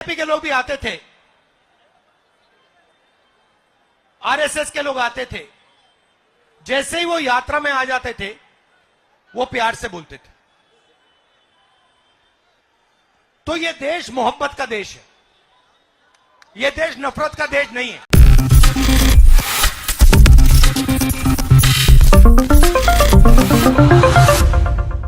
BJP के लोग भी आते थे, आरएसएस के लोग आते थे। जैसे ही वो यात्रा में आ जाते थे, वो प्यार से बोलते थे। तो ये देश मोहब्बत का देश है, ये देश नफरत का देश नहीं है।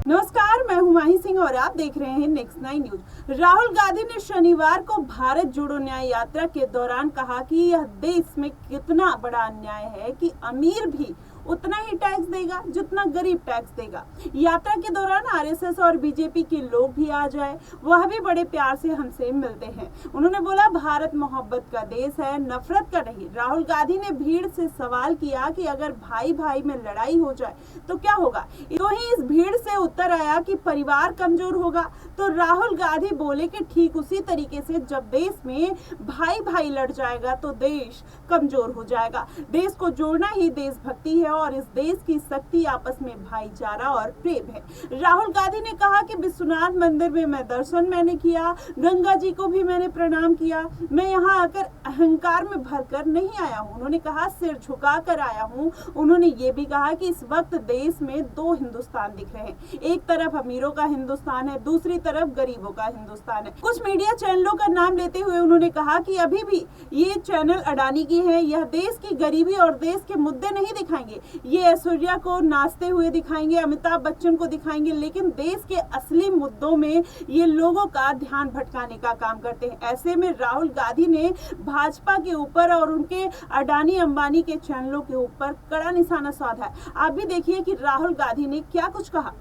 नमस्कार, मैं हूं माही सिंह और आप देख रहे हैं नेक्स्ट 9 न्यूज। राहुल गांधी ने शनिवार को भारत जोड़ो न्याय यात्रा के दौरान कहा कि यह देश में कितना बड़ा अन्याय है कि अमीर भी उतना ही टैक्स देगा जितना गरीब टैक्स देगा। यात्रा के दौरान आरएसएस और बीजेपी के लोग भी आ जाए, वह भी बड़े प्यार से हमसे मिलते हैं। उन्होंने बोला, भारत मोहब्बत का देश है, नफरत का नहीं। राहुल गांधी ने भीड़ से सवाल किया कि अगर भाई भाई में लड़ाई हो जाए तो क्या होगा। तो ही इस भीड़ से उत्तर आया कि परिवार कमजोर होगा। तो राहुल गांधी बोले कि ठीक उसी तरीके से जब देश में भाई भाई लड़ जाएगा तो देश कमजोर हो जाएगा। देश को जोड़ना ही देशभक्ति है और इस देश की शक्ति आपस में भाईचारा और प्रेम है। राहुल गांधी ने कहा कि विश्वनाथ मंदिर में मैं दर्शन मैंने किया, गंगा जी को भी मैंने प्रणाम किया। मैं यहाँ आकर अहंकार में भरकर नहीं आया हूँ। उन्होंने कहा सिर झुकाकर आया हूँ। उन्होंने ये भी कहा कि इस वक्त देश में दो हिंदुस्तान दिख रहे हैं, एक तरफ अमीरों का हिंदुस्तान है, दूसरी तरफ गरीबों का हिंदुस्तान है। कुछ मीडिया चैनलों का नाम लेते हुए उन्होंने कहा कि अभी भी ये चैनल अडानी की है, यह देश की गरीबी और देश के मुद्दे नहीं दिखाएंगे। ये ऐश्वर्या को नाचते हुए दिखाएंगे, अमिताभ बच्चन को दिखाएंगे, लेकिन देश के असली मुद्दों में ये लोगों का ध्यान भटकाने का काम करते हैं। ऐसे में राहुल गांधी ने भाजपा के ऊपर और उनके अडानी अंबानी के चैनलों के ऊपर कड़ा निशाना साधा है। आप भी देखिए कि राहुल गांधी ने क्या कुछ कहा।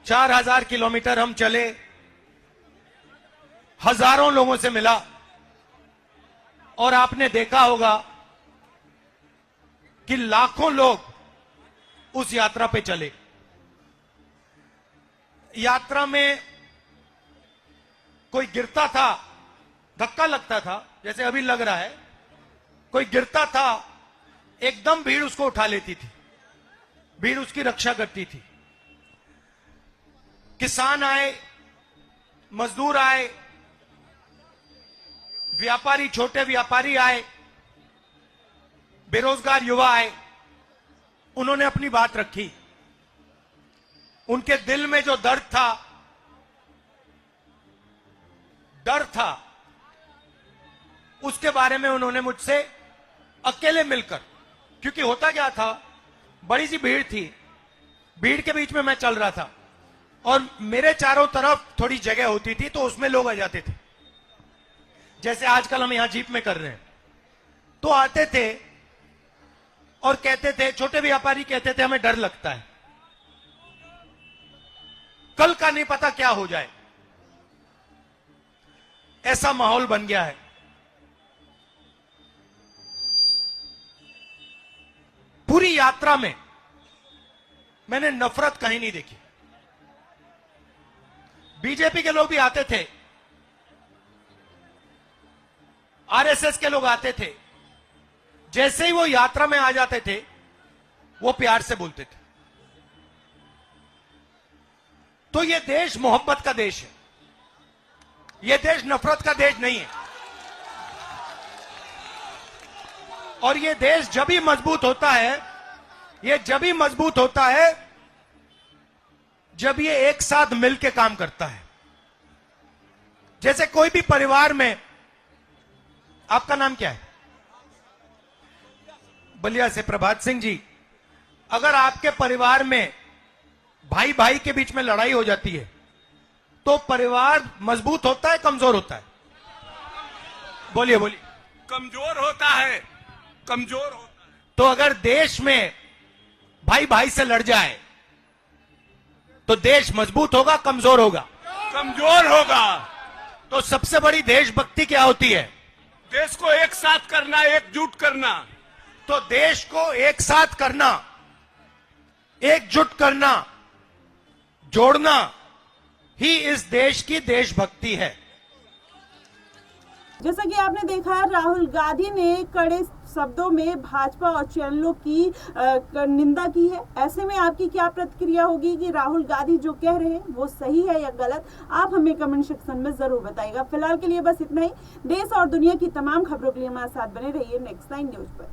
4000 किलोमीटर हम चले, हजारों लोगों से मिला और आपने देखा होगा कि लाखों लोग उस यात्रा पे चले। यात्रा में कोई गिरता था, धक्का लगता था, जैसे अभी लग रहा है, कोई गिरता था, एकदम भीड़ उसको उठा लेती थी, भीड़ उसकी रक्षा करती थी। किसान आए, मजदूर आए, व्यापारी, छोटे व्यापारी आए, बेरोजगार युवा आए, उन्होंने अपनी बात रखी। उनके दिल में जो दर्द था, उसके बारे में उन्होंने मुझसे अकेले मिलकर, क्योंकि होता क्या था, बड़ी सी भीड़ थी, भीड़ के बीच में मैं चल रहा था और मेरे चारों तरफ थोड़ी जगह होती थी, तो उसमें लोग आ जाते थे, जैसे आजकल हम यहां जीप में कर रहे हैं। तो आते थे और कहते थे, छोटे व्यापारी कहते थे, हमें डर लगता है, कल का नहीं पता क्या हो जाए। ऐसा माहौल बन गया है। पूरी यात्रा में मैंने नफरत कहीं नहीं देखी। बीजेपी के लोग भी आते थे, आरएसएस के लोग आते थे। जैसे ही वो यात्रा में आ जाते थे, वो प्यार से बोलते थे। तो ये देश मोहब्बत का देश है, ये देश नफरत का देश नहीं है। और ये देश जब ही मजबूत होता है, ये जब ही मजबूत होता है जब ये एक साथ मिलकर काम करता है। जैसे कोई भी परिवार में, आपका नाम क्या है? बलिया से प्रभात सिंह जी। अगर आपके परिवार में भाई भाई के बीच में लड़ाई हो जाती है, तो परिवार मजबूत होता है, कमजोर होता है? बोलिए बोलिए। कमजोर होता है, कमजोर होता है। तो अगर देश में भाई भाई से लड़ जाए तो देश मजबूत होगा, कमजोर होगा? कमजोर होगा। तो सबसे बड़ी देशभक्ति क्या होती है? देश को एक साथ करना, एकजुट करना। तो देश को एक साथ करना, एकजुट करना, जोड़ना ही इस देश की देशभक्ति है। जैसा कि आपने देखा है, राहुल गांधी ने कड़े शब्दों में भाजपा और चैनलों की निंदा की है। ऐसे में आपकी क्या प्रतिक्रिया होगी कि राहुल गांधी जो कह रहे हैं वो सही है या गलत? आप हमें कमेंट सेक्शन में जरूर बताइएगा। फिलहाल के लिए बस इतना ही। देश और दुनिया की तमाम खबरों के लिए हमारे साथ बने रहिए नेक्स्ट 9 न्यूज पर।